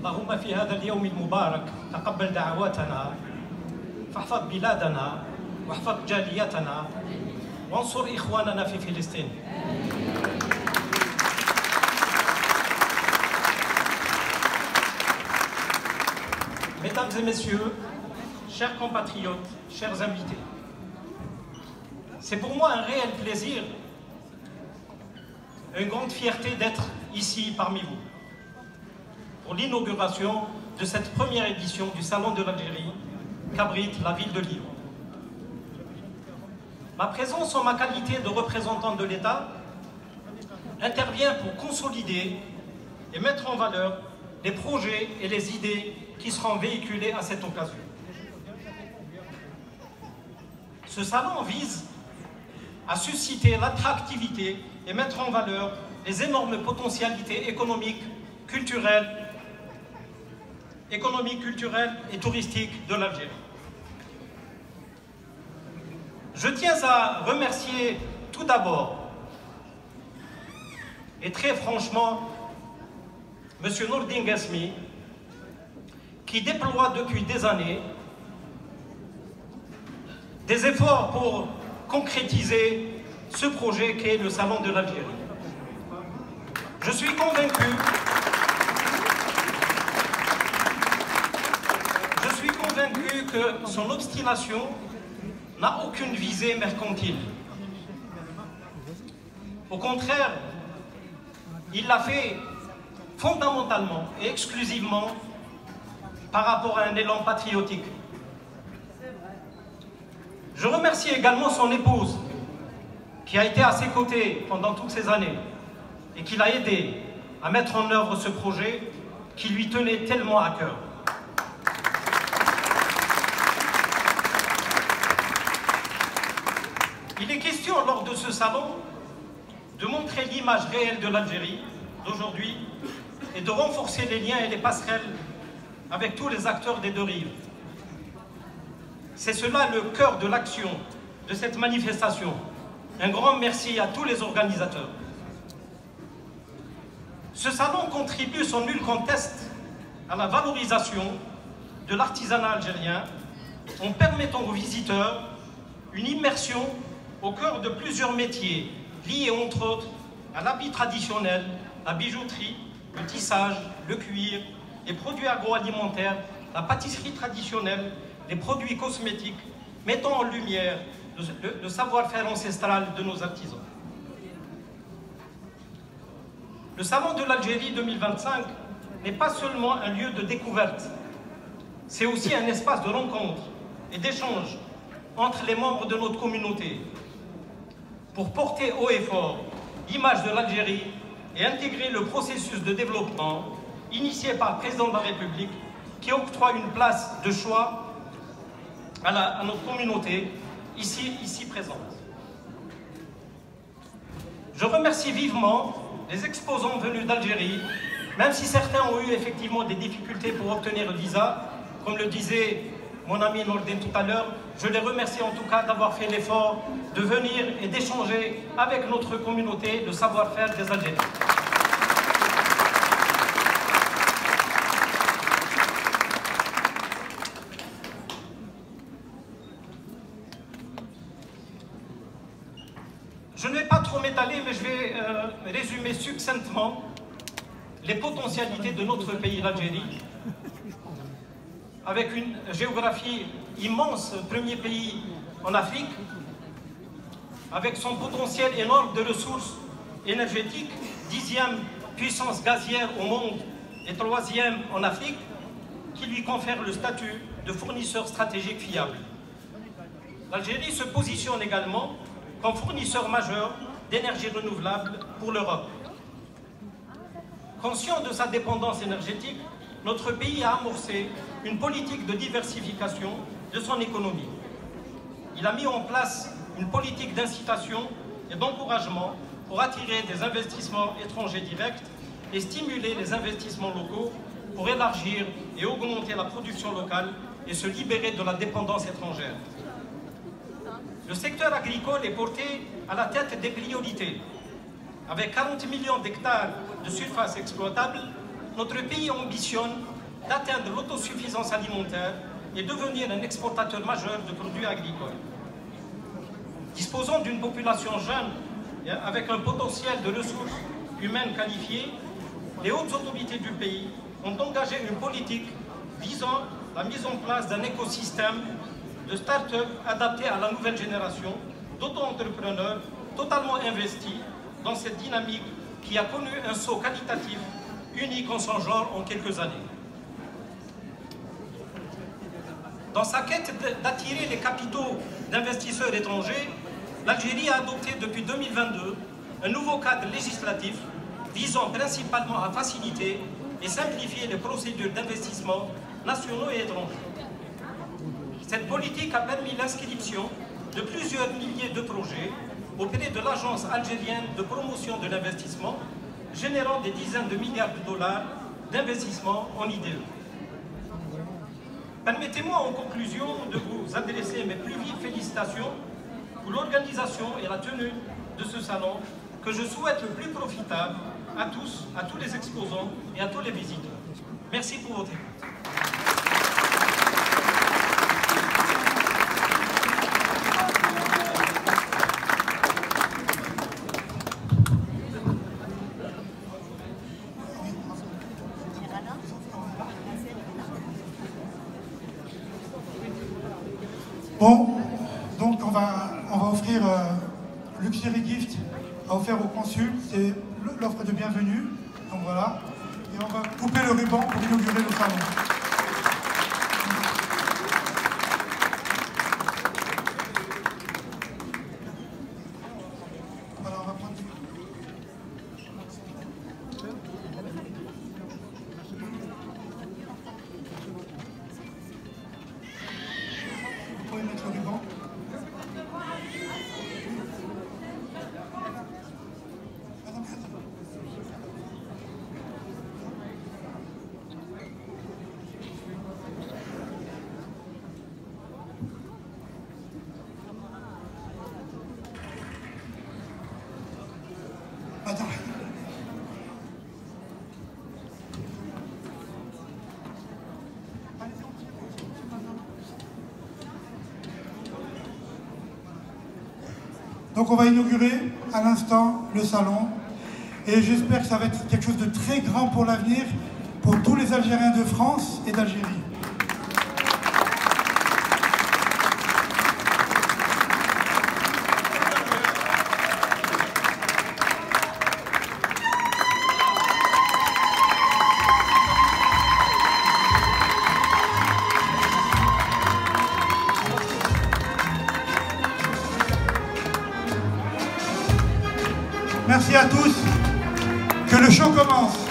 اللهم في هذا اليوم المبارك تقبل دعواتنا فاحفظ بلادنا واحفظ جاليتنا وانصر إخواننا في فلسطين. Mesdames et messieurs, chers compatriotes, chers invités, c'est pour moi un réel plaisir, une grande fierté d'être ici parmi vous pour l'inauguration de cette première édition du Salon de l'Algérie qu'abrite la ville de Lyon. Ma présence en ma qualité de représentant de l'État intervient pour consolider et mettre en valeur les projets et les idées qui seront véhiculés à cette occasion. Ce salon vise à susciter l'attractivité et mettre en valeur les énormes potentialités économiques, culturelles et touristiques de l'Algérie. Je tiens à remercier tout d'abord et très franchement M. Nourdine Ghasmi, qui déploie depuis des années des efforts pour concrétiser ce projet qu'est le Salon de l'Algérie. Je suis convaincu que son obstination n'a aucune visée mercantile. Au contraire, il l'a fait fondamentalement et exclusivement par rapport à un élan patriotique. Je remercie également son épouse, qui a été à ses côtés pendant toutes ces années et qui l'a aidé à mettre en œuvre ce projet qui lui tenait tellement à cœur. Il est question lors de ce salon de montrer l'image réelle de l'Algérie d'aujourd'hui et de renforcer les liens et les passerelles avec tous les acteurs des deux rives. C'est cela le cœur de l'action de cette manifestation. Un grand merci à tous les organisateurs. Ce salon contribue sans nul conteste à la valorisation de l'artisanat algérien en permettant aux visiteurs une immersion au cœur de plusieurs métiers liés entre autres à l'habit traditionnel, la bijouterie, le tissage, le cuir, les produits agroalimentaires, la pâtisserie traditionnelle, les produits cosmétiques, mettant en lumière le savoir-faire ancestral de nos artisans. Le Salon de l'Algérie 2025 n'est pas seulement un lieu de découverte, c'est aussi un espace de rencontre et d'échange entre les membres de notre communauté pour porter haut et fort l'image de l'Algérie et intégrer le processus de développement initié par le président de la République qui octroie une place de choix à notre communauté ici présente. Je remercie vivement les exposants venus d'Algérie, même si certains ont eu effectivement des difficultés pour obtenir le visa, comme le disait mon ami Nourdine tout à l'heure, je les remercie en tout cas d'avoir fait l'effort de venir et d'échanger avec notre communauté le savoir-faire des Algériens. Je ne vais pas trop m'étaler, mais je vais résumer succinctement les potentialités de notre pays, l'Algérie, avec une géographie immense, premier pays en Afrique, avec son potentiel énorme de ressources énergétiques, 10e puissance gazière au monde et 3e en Afrique, qui lui confère le statut de fournisseur stratégique fiable. L'Algérie se positionne également comme fournisseur majeur d'énergie renouvelable pour l'Europe. Conscient de sa dépendance énergétique, notre pays a amorcé une politique de diversification de son économie. Il a mis en place une politique d'incitation et d'encouragement pour attirer des investissements étrangers directs et stimuler les investissements locaux pour élargir et augmenter la production locale et se libérer de la dépendance étrangère. Le secteur agricole est porté à la tête des priorités. Avec 40 millions d'hectares de surface exploitable, notre pays ambitionne d'atteindre l'autosuffisance alimentaire et devenir un exportateur majeur de produits agricoles. Disposant d'une population jeune et avec un potentiel de ressources humaines qualifiées, les hautes autorités du pays ont engagé une politique visant la mise en place d'un écosystème de start-up adapté à la nouvelle génération d'auto-entrepreneurs totalement investis dans cette dynamique qui a connu un saut qualitatif unique en son genre en quelques années. Dans sa quête d'attirer les capitaux d'investisseurs étrangers, l'Algérie a adopté depuis 2022 un nouveau cadre législatif visant principalement à faciliter et simplifier les procédures d'investissement nationaux et étrangers. Cette politique a permis l'inscription de plusieurs milliers de projets auprès de l'Agence algérienne de promotion de l'investissement, générant des dizaines de milliards de dollars d'investissement en IDE. Permettez-moi en conclusion de vous adresser mes plus vives félicitations pour l'organisation et la tenue de ce salon que je souhaite le plus profitable à tous les exposants et à tous les visiteurs. Merci pour votre écoute. Bon, donc on va offrir Luxury Gift à offrir au consul, c'est l'offre de bienvenue, donc voilà, et on va couper le ruban pour inaugurer le salon. Voilà, on va prendre... Vous pouvez mettre le ruban. Attends. Donc on va inaugurer à l'instant le salon et j'espère que ça va être quelque chose de très grand pour l'avenir pour tous les Algériens de France et d'Algérie. Merci à tous, que le show commence.